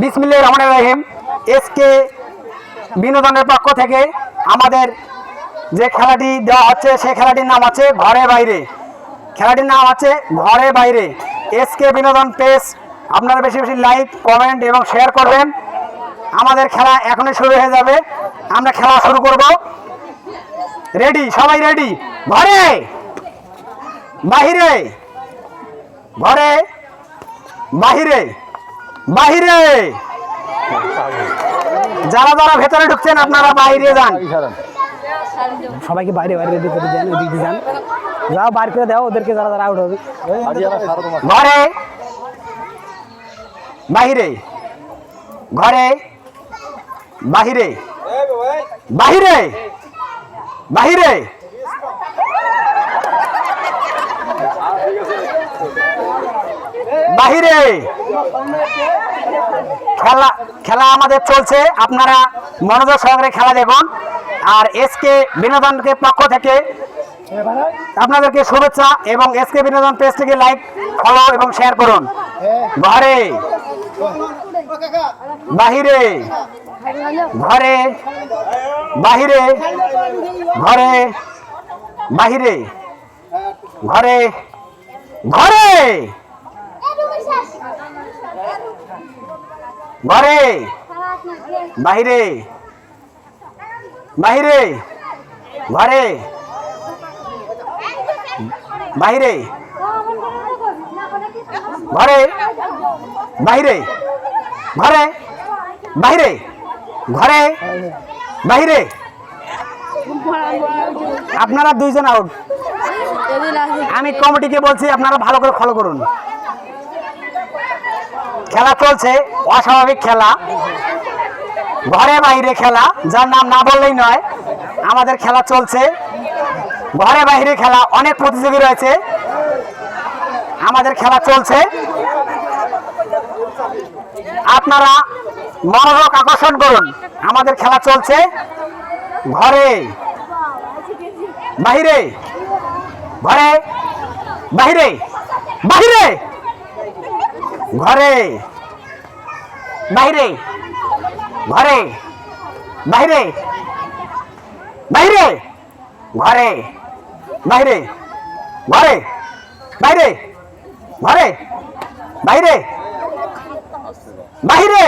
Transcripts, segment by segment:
বিসমিল্লাহির রহমানির রহিম। এসকে বিনোদনের পক্ষ থেকে আমাদের যে খেলাটি দেওয়া হচ্ছে সেই খেলাটির নাম আছে ঘরে বাইরে। খেলাটির নাম আছে ঘরে বাইরে। এসকে বিনোদন পেজ আপনারা বেশি বেশি লাইক, কমেন্ট এবং শেয়ার করবেন। আমাদের খেলা এখনই শুরু হয়ে যাবে। আমরা খেলা শুরু করব। রেডি? সবাই রেডি? ঘরে বাহিরে, ঘরে বাহিরে, বাহিরে। যারা যারা ভেতরে ঢুকছেন আপনারা বাইরে যান। সবাইকে বাইরে বাইরে দিকে যান, ওইদিকে যান। যাও বাইরে করে দাও ওদেরকে, যারা যারা আউট হবে। ঘরে বাহিরে, ঘরে বাহিরে, বাহিরে, বাহিরে, বাহিরে। খেলা খেলা আমাদের চলছে, আপনারা মনোযোগ সহকারে খেলা দেখুন। আর এসকে বিনোদনকে পক্ষ থেকে আপনাদেরকে শুভেচ্ছা এবং এসকে বিনোদন পেজটিকে লাইক, ফলো এবং শেয়ার করুন। ঘরে বাহিরে, ঘরে বাহিরে, ঘরে বাহিরে, ঘরে, ঘরে, ঘরে বাহিরে, বাহিরে, ঘরে বাহিরে, ঘরে বাহিরে, ঘরে বাহিরে, ঘরে বাহিরে। আপনারা দুইজন আউট। আমি কমিটিকে বলছি আপনারা ভালো করে ফলো করুন। খেলা চলছে, অস্বাভাবিক খেলা, ঘরে বাইরে খেলা, যার নাম না বললেই নয়। আমাদের খেলা চলছে ঘরে বাইরে খেলা, অনেক প্রতিযোগী রয়েছে। আমাদের খেলা চলছে, আপনারা মনোযোগ আকর্ষণ করুন। আমাদের খেলা চলছে ঘরে বাহিরে, ঘরে বাহিরে, বাহিরে, ঘরে বাহিরে, ঘরে বাহিরে, বাহিরে, ঘরে বাহিরে, ঘরে বাইরে, ঘরে বাইরে, বাহিরে।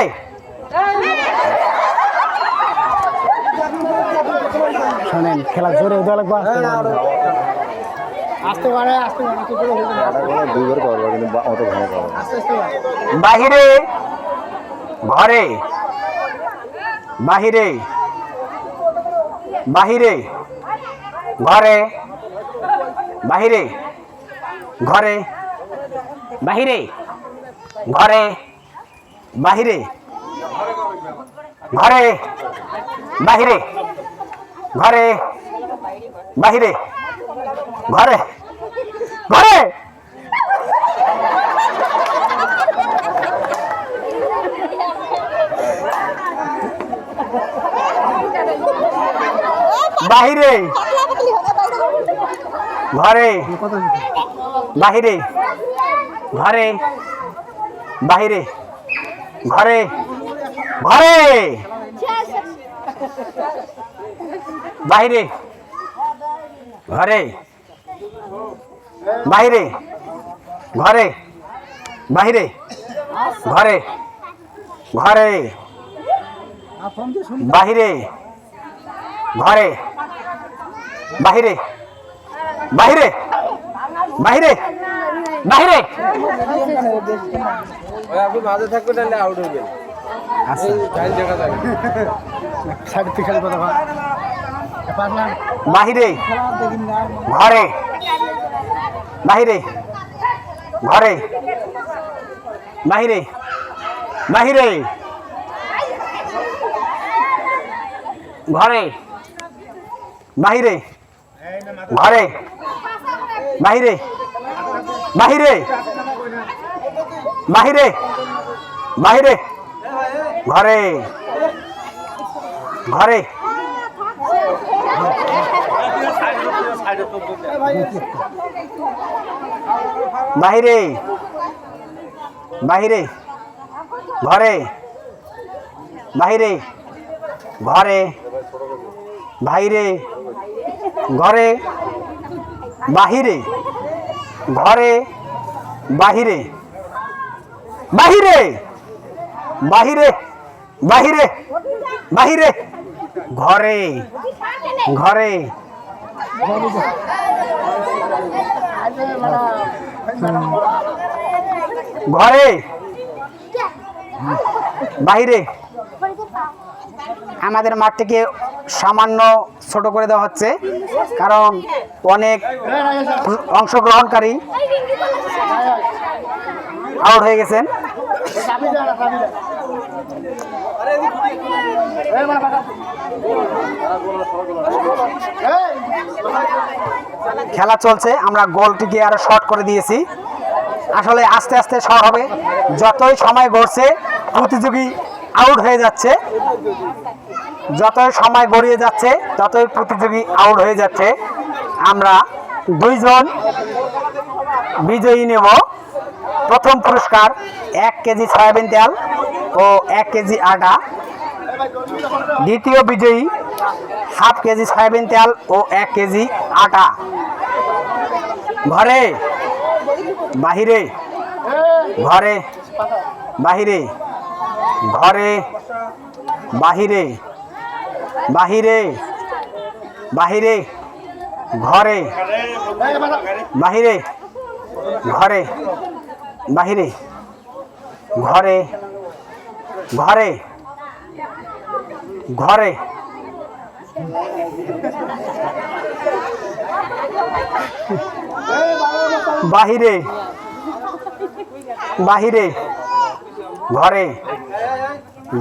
শোনেন, খেলা জোরে দেওয়া লাগবে। আসতে পারে, আসতে পারে, দুইবার করবো কিন্তু অত ভালো করবো। বাহিরে, ঘরে বাহিরে, বাহিরে, ঘরে বাহিরে, ঘরে বাহিরে, ঘরে বাহিরে, ঘরে বাহিরে, ঘরে বাহিরে, ঘরে, ঘরে বাহিরে, ঘরে বাহিরে, ঘরে বাহিরে, ঘরে, ঘরে বাহিরে, ঘরে বাহিরে, ঘরে বাহিরে, ঘরে, ঘরে বাহিরে, ঘরে বাহিরে, বাহিরে, বাহিরে, বাহিরে। আপনি মাঝে থাকবেন তাহলে আউট হইবেন। আচ্ছা, বাহিরে, ঘরে বাহিরে, ঘরে বাহিরে, বাহিরে, ঘরে বাহিরে, ঘরে বাহিরে, বাহিরে, বাহিরে, বাহিরে, ঘরে, ঘরে বাহিরে, বাহিরে, ঘরে বাহিরে ঘরে বাইরে ঘরে বাহিরে ঘরে বাহিরে বাহিরে বাহিরে বাহিরে বাহিরে ঘরে ঘরে ঘরে বাহিরে। আমাদের মাঠটিকে সামান্য ছোট করে দেওয়া হচ্ছে কারণ অনেক অংশগ্রহণকারী আউট হয়ে গেছেন। খেলা চলছে, আমরা গোলটিকে আরো শর্ট করে দিয়েছি। আসলে আস্তে আস্তে শর্ট হবে, যতই সময় গড়ছে প্রতিযোগী আউট হয়ে যাচ্ছে, যতই সময় গড়িয়ে যাচ্ছে ততই প্রতিযোগী আউট হয়ে যাচ্ছে। আমরা 2 জন বিজয়ী নেব। প্রথম পুরস্কার 1 কেজি সয়াবিন তেল ও 1 কেজি আটা। দ্বিতীয় বিজয়ী 1/2 কেজি সয়াবিন তেল ও 1 কেজি আটা। ঘরে বাহিরে ঘরে বাহিরে ঘরে বাহিরে বাহিরে বাহিরে ঘরে বাহিরে ঘরে বাহিরে ঘরে ঘরে ঘরে বাহিরে বাহিরে ঘরে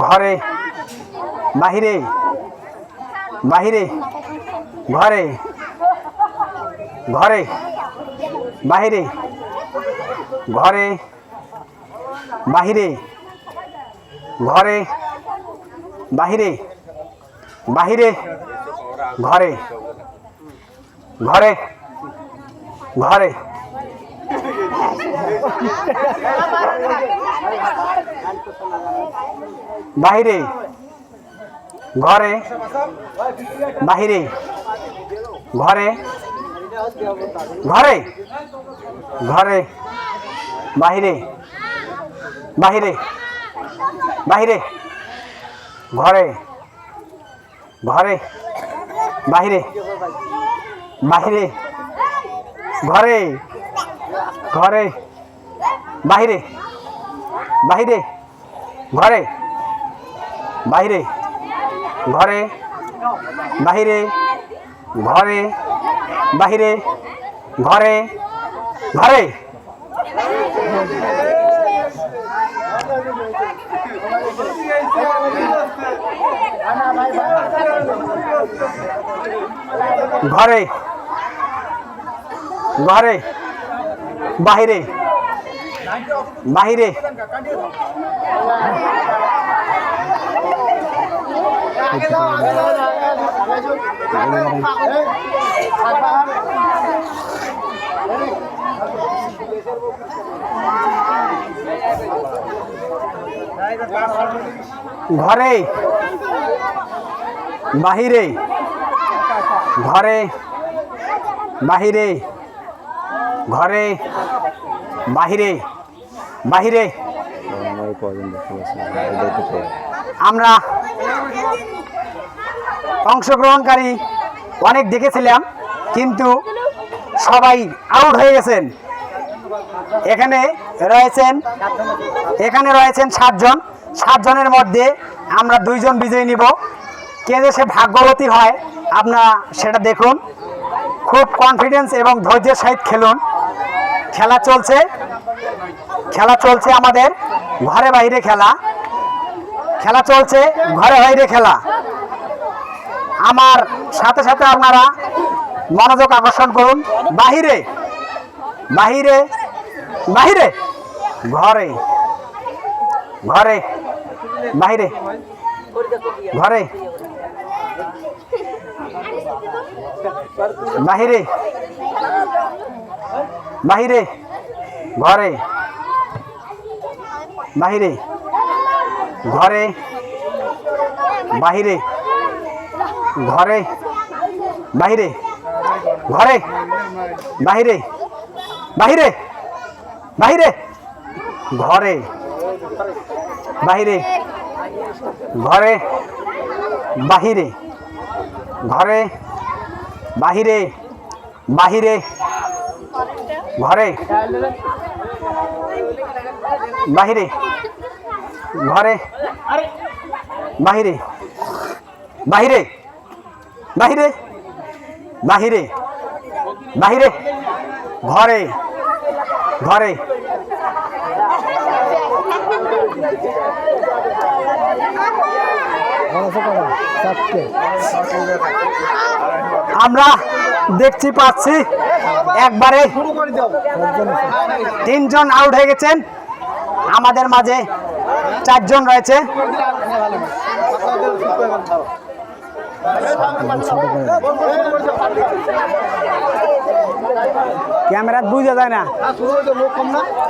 ঘরে বাহিরে বাহিরে ঘরে ঘরে বাহিরে ঘরে বাহিরে ঘরে বাহিরে বাহিরে ঘরে ঘরে ঘরে বাহিরে ঘরে বাহিরে ঘরে ঘরে ঘরে বাহিরে বাহিরে বাহিরে ঘরে ঘরে বাহিরে বাহিরে ঘরে ঘরে বাহিরে বাহিরে ঘরে বাহিরে ঘরে বাহিরে ঘরে বাহিরে ঘরে ঘরে ঘরে ঘরে বাহিরে বাহিরে ঘরে বাহিরে ঘরে বাহিরে ঘরে বাহিরে বাহিরে। আমরা অংশগ্রহণকারী অনেক দেখেছিলাম কিন্তু সবাই আউট হয়ে গেছেন। এখানে রয়েছেন 7 জন। 7 জনের মধ্যে আমরা 2 জন বিজয়ী নিব। কে যে সে ভাগ্যবতী হয় আপনারা সেটা দেখুন। খুব কনফিডেন্স এবং ধৈর্যের সহিত খেলুন। খেলা চলছে আমাদের ঘরে বাইরে খেলা চলছে ঘরে বাইরে খেলা। আমার সাথে সাথে আপনারা মনোযোগ আকর্ষণ করুন। বাহিরে বাহিরে বাহিরে ঘরে ঘরে বাহিরে ঘরে বাহিরে বাহিরে ঘরে বাহিরে ঘরে বাহিরে ঘরে বাহিরে ঘরে বাহিরে বাহিরে বাহিরে ঘরে বাহিরে ঘরে বাহিরে ঘরে বাহিরে বাহিরে ঘরে বাহিরে ঘরে বাহিরে বাহিরে বাহিরে বাহিরে বাহিরে ঘরে ঘরে আমরা দেখছি পাচ্ছি একবারে 3 জন আউট হয়ে গেছেন। আমাদের মাঝে 4 জন রয়েছে। ক্যামেরা বুঝা যায় না।